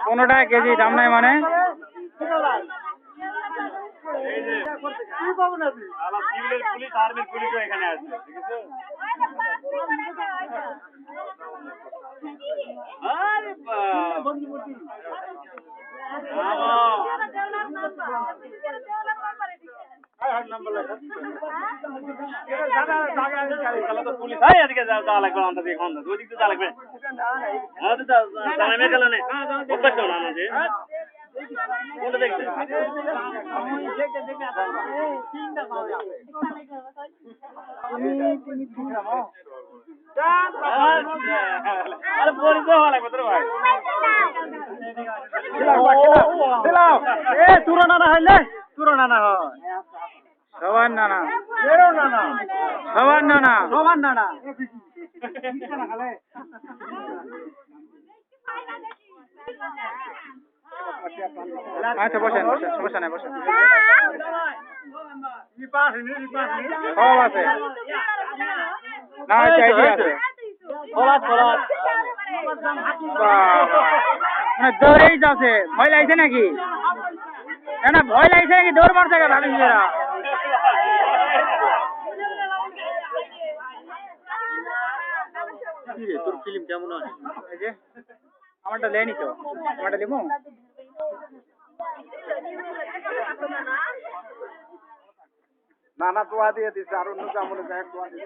15 টাকা কেজি দাম নাই মানে পুলিশ আর্মির পুলিশও এখানে আছে ঠিক আছে আরে পুলিশ এদিকে যা লাগবে আমাদের এখন ওই দিক যা লাগবে আমাদের দাঁড়ানো গেল না অভ্যাস না আমাদের কোনটা দেখতে আরে পরিচয় হওয়া লাগবে তোর ভাই তুরনা না হইলে তুরনা না হয় সবার নানা এরও না না সবার নানা সমান না না আচ্ছা বসেন বসেন সমস্যা নাই বসেন সব আছে না চাইছি আছে মানে দৌড়েই যাচ্ছে ভয় লাগছে নাকি না ভয় লাগছে নাকি দৌড় মারছে ভাবি এরা তোর ফিল্ম কেমন আছে এই যে আমারটা লেনি তো আমারটা লিমু নানা তোয়া দিয়ে দিচ্ছে আর অন্য কেমন এক তোয়া দিয়ে